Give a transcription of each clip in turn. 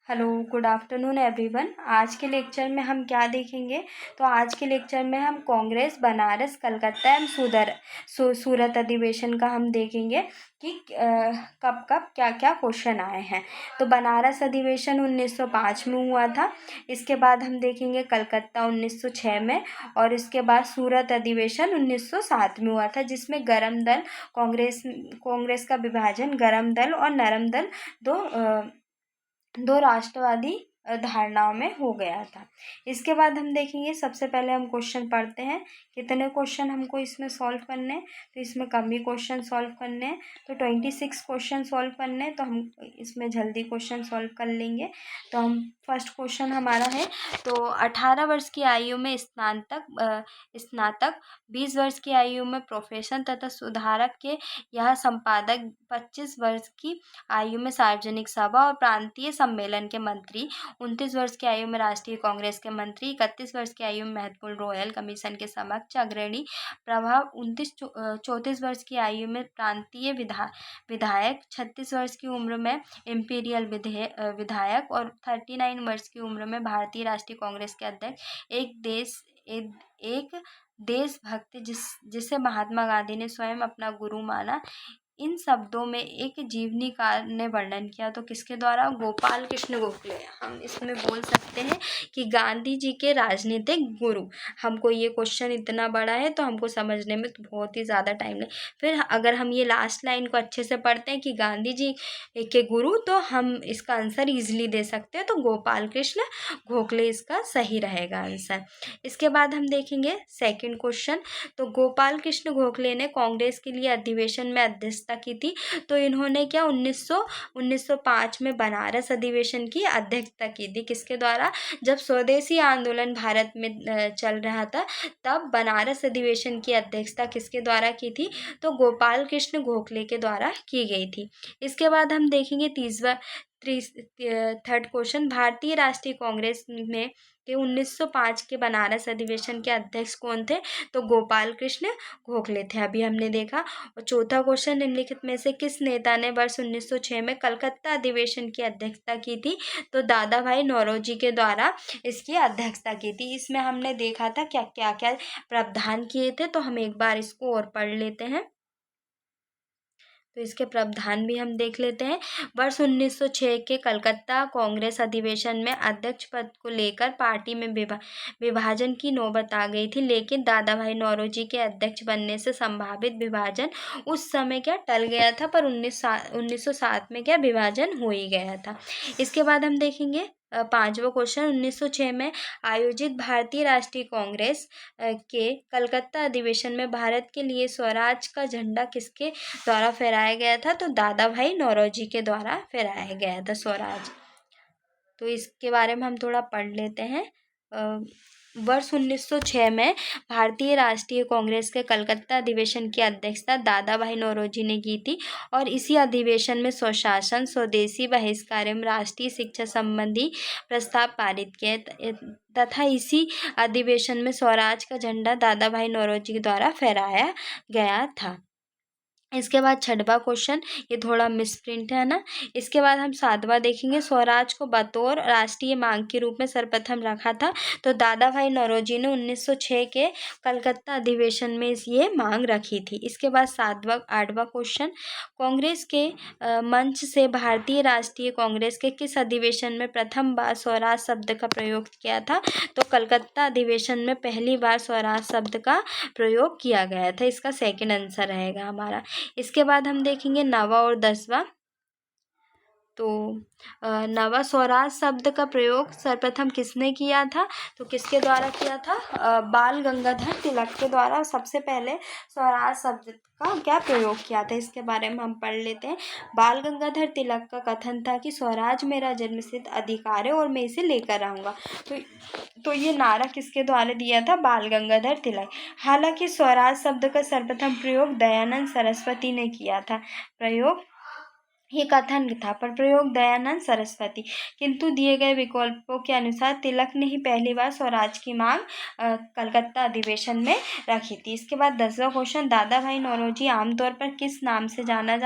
Hello, good afternoon everyone. आज के lecture में हम क्या देखेंगे? तो आज के लेक्चर में हम कांग्रेस बनारस कलकत्ता एवं सूरत अधिवेशन का हम देखेंगे कि कब कब क्या क्या क्वेश्चन आए हैं। तो बनारस अधिवेशन 1905 में हुआ था। इसके बाद हम देखेंगे कलकत्ता 1906 में, और इसके बाद सूरत अधिवेशन 1907 में हुआ था, जिसमें गरम दल कांग्रेस का विभाजन गरम दल और नरम दल दो राष्ट्रवादी धारणाओं में हो गया था। इसके बाद हम देखेंगे, सबसे पहले हम क्वेश्चन पढ़ते हैं। कितने क्वेश्चन हमको इसमें सॉल्व करने हैं? तो इसमें कम ही क्वेश्चन सॉल्व करने हैं, तो 26 क्वेश्चन सॉल्व करने हैं। तो हम इसमें जल्दी क्वेश्चन सॉल्व कर लेंगे। तो हम फर्स्ट क्वेश्चन हमारा है, तो 18 वर्ष की आयु में स्नातक 20 वर्ष की आयु में प्रोफेसर तथा सुधारक के यह संपादक 25 वर्ष की आयु में सार्वजनिक सभा और प्रांतीय सम्मेलन के मंत्री, 29 वर्ष की आयु में राष्ट्रीय कांग्रेस के मंत्री, 31 वर्ष की आयु में महत्वपूर्ण रॉयल कमीशन के समक्ष अग्रणी प्रभाव, 34 वर्ष की आयु में प्रांतीय विधायक, 36 वर्ष की उम्र में इम्पीरियल विधायक और 39 वर्ष की उम्र में भारतीय राष्ट्रीय कांग्रेस के अध्यक्ष। एक देशभक्त जिसे महात्मा गांधी ने स्वयं अपना गुरु माना। इन शब्दों में एक जीवनीकार ने वर्णन किया, तो किसके द्वारा? गोपाल कृष्ण गोखले। हम इसमें बोल सकते हैं कि गांधी जी के राजनीतिक गुरु। हमको ये क्वेश्चन इतना बड़ा है तो हमको समझने में तो बहुत ही ज़्यादा टाइम लगे। फिर अगर हम ये लास्ट लाइन को अच्छे से पढ़ते हैं कि गांधी जी के गुरु, तो हम इसका आंसर ईजिली दे सकते हैं। तो गोपाल कृष्ण गोखले इसका सही रहेगा आंसर। इसके बाद हम देखेंगे सेकेंड क्वेश्चन। तो गोपाल कृष्ण गोखले ने कांग्रेस के लिए अधिवेशन में अध्यक्षता की थी। तो इन्होंने क्या 1905 में बनारस अधिवेशन की अध्यक्षता की थी। किसके द्वारा? जब स्वदेशी आंदोलन भारत में चल रहा था, तब बनारस अधिवेशन की अध्यक्षता किसके द्वारा की थी? तो गोपाल कृष्ण गोखले के द्वारा की गई थी। इसके बाद हम देखेंगे थर्ड क्वेश्चन। भारतीय राष्ट्रीय कांग्रेस में के 1905 के बनारस अधिवेशन के अध्यक्ष कौन थे? तो गोपाल कृष्ण गोखले थे, अभी हमने देखा। और चौथा क्वेश्चन, निम्नलिखित में से किस नेता ने वर्ष 1906 में कलकत्ता अधिवेशन की अध्यक्षता की थी? तो दादा भाई नौरोजी के द्वारा इसकी अध्यक्षता की थी। इसमें हमने देखा था क्या क्या क्या प्रावधान किए थे, तो हम एक बार इसको और पढ़ लेते हैं। तो इसके प्रावधान भी हम देख लेते हैं। वर्ष 1906 के कलकत्ता कांग्रेस अधिवेशन में अध्यक्ष पद को लेकर पार्टी में विभाजन की नौबत आ गई थी, लेकिन दादा भाई नौरोजी के अध्यक्ष बनने से संभावित विभाजन उस समय क्या टल गया था, पर 1907 में क्या विभाजन हो ही गया था। इसके बाद हम देखेंगे पांचवा क्वेश्चन। 1906 में आयोजित भारतीय राष्ट्रीय कांग्रेस के कलकत्ता अधिवेशन में भारत के लिए स्वराज का झंडा किसके द्वारा फहराया गया था? तो दादा भाई नौरोजी के द्वारा फहराया गया था स्वराज। तो इसके बारे में हम थोड़ा पढ़ लेते हैं। वर्ष 1906 में भारतीय राष्ट्रीय कांग्रेस के कलकत्ता अधिवेशन की अध्यक्षता दादा भाई नौरोजी ने की थी, और इसी अधिवेशन में स्वशासन, स्वदेशी बहिष्कार एवं राष्ट्रीय शिक्षा संबंधी प्रस्ताव पारित किए तथा इसी अधिवेशन में स्वराज का झंडा दादा भाई नौरोजी के द्वारा फहराया गया था। इसके बाद छठवां क्वेश्चन, ये थोड़ा मिसप्रिंट है ना। इसके बाद हम सातवां देखेंगे। स्वराज को बतौर राष्ट्रीय मांग के रूप में सर्वप्रथम रखा था, तो दादा भाई नौरोजी ने 1906 के कलकत्ता अधिवेशन में ये मांग रखी थी। इसके बाद आठवां क्वेश्चन, कांग्रेस के मंच से भारतीय राष्ट्रीय कांग्रेस के किस अधिवेशन में प्रथम बार स्वराज शब्द का प्रयोग किया था? तो कलकत्ता अधिवेशन में पहली बार स्वराज शब्द का प्रयोग किया गया था। इसका सेकंड आंसर रहेगा हमारा। इसके बाद हम देखेंगे नवा और 10वां। तो नवा स्वराज शब्द का प्रयोग सर्वप्रथम किसने किया था? तो किसके द्वारा किया था? बाल गंगाधर तिलक के द्वारा सबसे पहले स्वराज शब्द का क्या प्रयोग किया था, इसके बारे में हम पढ़ लेते हैं। बाल गंगाधर तिलक का कथन था कि स्वराज मेरा जन्मसिद्ध अधिकार है और मैं इसे लेकर आऊँगा। तो ये नारा किसके द्वारा दिया था? बाल गंगाधर तिलक। हालांकि स्वराज शब्द का सर्वप्रथम प्रयोग दयानंद सरस्वती ने किया था। ये कथन था, पर प्रयोग दयानंद सरस्वती। किंतु दिए गए विकल्पों के अनुसार तिलक ने ही पहली बार स्वराज की मांग कलकत्ता अधिवेशन में रखी थी। इसके बाद 10वां क्वेश्चन, दादा भाई नौरोजी आमतौर पर किस नाम से जाने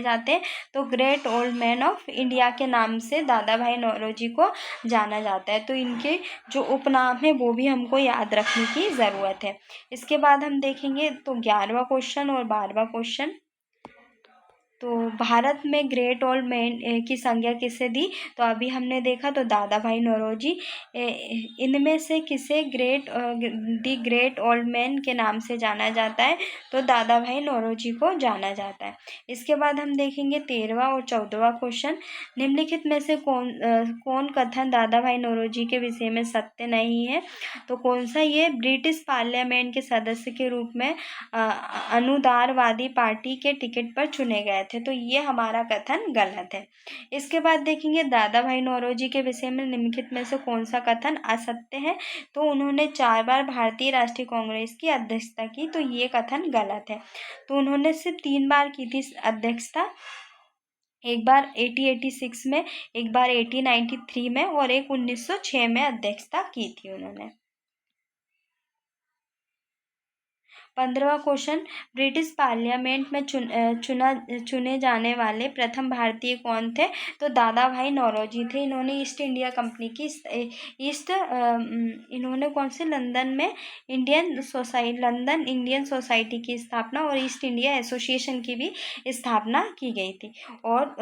जाते हैं? तो great old man of India के नाम से दादा भाई नौरोजी को जाना जाता है। तो इनके जो उपनाम है वो भी हमको याद रखने की ज़रूरत है। इसके बाद हम देखेंगे तो 11वां क्वेश्चन और 12वां क्वेश्चन। तो भारत में ग्रेट ओल्ड मैन की संज्ञा किसे दी? तो अभी हमने देखा तो दादा भाई नौरोजी। इनमें से किसे दी ग्रेट ओल्ड मैन के नाम से जाना जाता है? तो दादा भाई नौरोजी को जाना जाता है। इसके बाद हम देखेंगे 13वां और 14वां क्वेश्चन। निम्नलिखित में से कौन कथन दादा भाई नौरोजी के विषय में सत्य नहीं है? तो कौन सा? ये ब्रिटिश पार्लियामेंट के सदस्य के रूप में अनुदारवादी पार्टी के टिकट पर चुने गए थे, तो ये हमारा कथन गलत है। इसके बाद देखेंगे दादा भाई नौरोजी के विषय में निम्नलिखित में से कौन सा कथन असत्य है? तो उन्होंने 4 बार भारतीय राष्ट्रीय कांग्रेस की अध्यक्षता की, तो ये कथन गलत है। तो उन्होंने सिर्फ 3 बार की थी अध्यक्षता, एक बार 1886 में, एक बार 1893 में और एक 1906 में अध्यक्षता की थी उन्होंने। 15वां क्वेश्चन, ब्रिटिश पार्लियामेंट में चुने जाने वाले प्रथम भारतीय कौन थे? तो दादा भाई नौरोजी थे। इन्होंने ईस्ट इंडिया कंपनी की इन्होंने कौन से लंदन इंडियन सोसाइटी की स्थापना और ईस्ट इंडिया एसोसिएशन की भी स्थापना की गई थी। और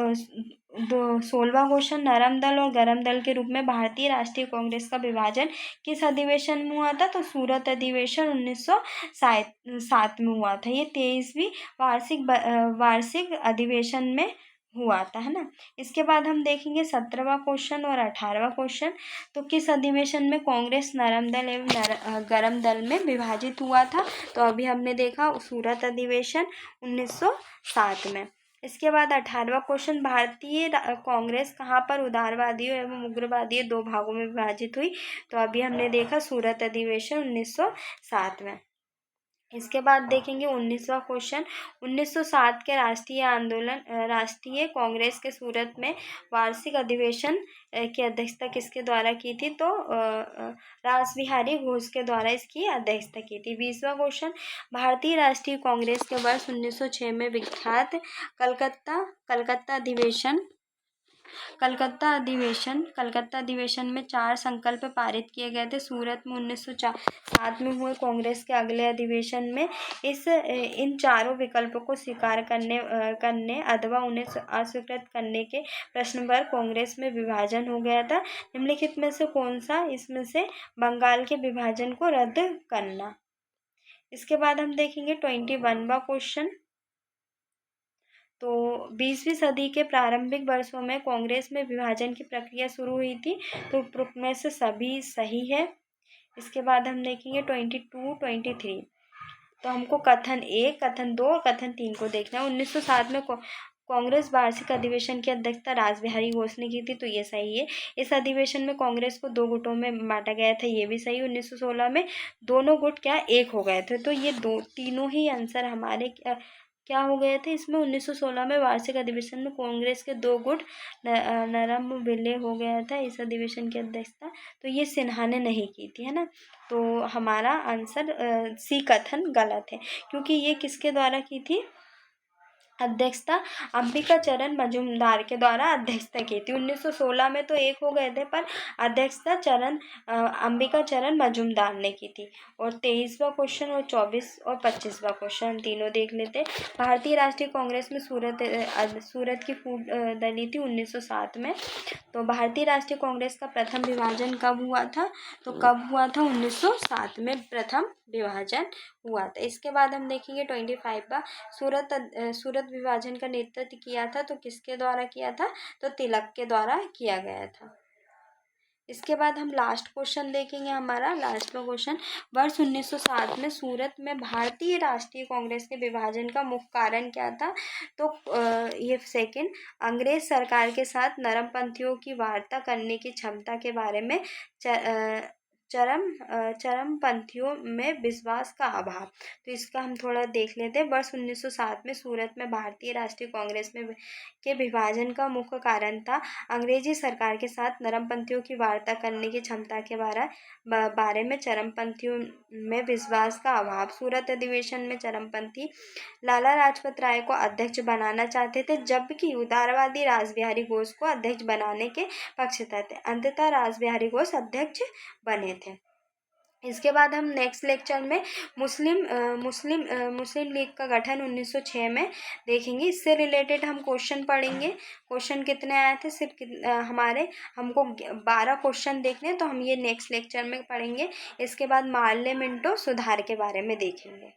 16वां क्वेश्चन, नरम दल और गरम दल के रूप में भारतीय राष्ट्रीय कांग्रेस का विभाजन किस अधिवेशन में हुआ था? तो सूरत अधिवेशन 1907 में हुआ था। ये 23वीं वार्षिक अधिवेशन में हुआ था, है ना। इसके बाद हम देखेंगे 17वां क्वेश्चन और 18वां क्वेश्चन। तो किस अधिवेशन में कांग्रेस नरम दल एवं गरम दल में विभाजित हुआ था? तो अभी हमने देखा सूरत अधिवेशन 1907 में। इसके बाद 18वां क्वेश्चन, भारतीय कांग्रेस कहाँ पर उदारवादियों एवं उग्रवादियों 2 भागों में विभाजित हुई? तो अभी हमने देखा सूरत अधिवेशन 1907 में। इसके बाद देखेंगे 19वां क्वेश्चन, 1907 के राष्ट्रीय कांग्रेस के सूरत में वार्षिक अधिवेशन की अध्यक्षता किसके द्वारा की थी? तो रासबिहारी घोष के द्वारा इसकी अध्यक्षता की थी। 20वां क्वेश्चन, भारतीय राष्ट्रीय कांग्रेस के वर्ष 1906 में विख्यात कलकत्ता अधिवेशन में 4 संकल्प पारित किए गए थे। सूरत में 1907 में हुए कांग्रेस के अगले अधिवेशन में इन चारों विकल्पों को स्वीकार करने अथवा उन्हें अस्वीकृत करने के प्रश्न पर कांग्रेस में विभाजन हो गया था। निम्नलिखित में से कौन सा? इसमें से बंगाल के विभाजन को रद्द करना। इसके बाद हम देखेंगे 21वां क्वेश्चन। तो 20वीं सदी के प्रारंभिक वर्षों में कांग्रेस में विभाजन की प्रक्रिया शुरू हुई थी, तो उपरोक्त में से सभी सही है। इसके बाद हम देखेंगे 22, 23। तो हमको कथन 1, कथन 2 और कथन 3 को देखना है। 1907 में कांग्रेस वार्षिक अधिवेशन की अध्यक्षता रासबिहारी घोष ने की थी, तो ये सही है। इस अधिवेशन में कांग्रेस को 2 गुटों में बांटा गया था, ये भी सही। 1916 में दोनों गुट एक हो गए थे, तो ये तीनों ही आंसर हमारे क्या हो गए थे इसमें। 1916 में वार्षिक अधिवेशन में कांग्रेस के 2 गुट नरम विलय हो गया था इस अधिवेशन की अध्यक्षता, तो ये सिन्हा ने नहीं की थी, है ना। तो हमारा आंसर सी कथन गलत है, क्योंकि ये किसके द्वारा की थी अध्यक्षता? अंबिका चरण मजूमदार के द्वारा अध्यक्षता की थी। 1916 में तो 1 हो गए थे, पर अध्यक्षता अंबिका चरण मजूमदार ने की थी। और 23वां क्वेश्चन और 24 और 25वां क्वेश्चन तीनों देख लेते। भारतीय राष्ट्रीय कांग्रेस में सूरत की फूट डली थी 1907 में। तो भारतीय राष्ट्रीय कांग्रेस का प्रथम विभाजन कब हुआ था? तो कब हुआ था? 1907 में प्रथम विभाजन हुआ था। इसके बाद हम देखेंगे 25वां, सूरत विभाजन का नेतृत्व किया था, तो किसके द्वारा किया था? तो तिलक के द्वारा किया गया था। इसके बाद हम लास्ट क्वेश्चन देखेंगे, हमारा लास्टवा क्वेश्चन, वर्ष 1907 में सूरत में भारतीय राष्ट्रीय कांग्रेस के विभाजन का मुख्य कारण क्या था? तो ये सेकंड, अंग्रेज सरकार के साथ नरमपंथियों की वार्ता करने की क्षमता के बारे में चरमपंथियों में विश्वास का अभाव। तो इसका हम थोड़ा देख लेते हैं। वर्ष 1907 में सूरत में भारतीय राष्ट्रीय कांग्रेस में के विभाजन का मुख्य कारण था अंग्रेजी सरकार के साथ नरमपंथियों की वार्ता करने की क्षमता के बारे में चरमपंथियों में विश्वास का अभाव। सूरत अधिवेशन में चरमपंथी लाला लाजपत राय को अध्यक्ष बनाना चाहते थे, जबकि उदारवादी रासबिहारी घोष को अध्यक्ष बनाने के पक्षधर थे। अंततः रासबिहारी घोष अध्यक्ष बने थे। इसके बाद हम नेक्स्ट लेक्चर में मुस्लिम लीग का गठन 1906 में देखेंगे। इससे रिलेटेड हम क्वेश्चन पढ़ेंगे। क्वेश्चन कितने आए थे, हमको 12 क्वेश्चन देखने हैं, तो हम ये नेक्स्ट लेक्चर में पढ़ेंगे। इसके बाद मार्ले मिंटो सुधार के बारे में देखेंगे।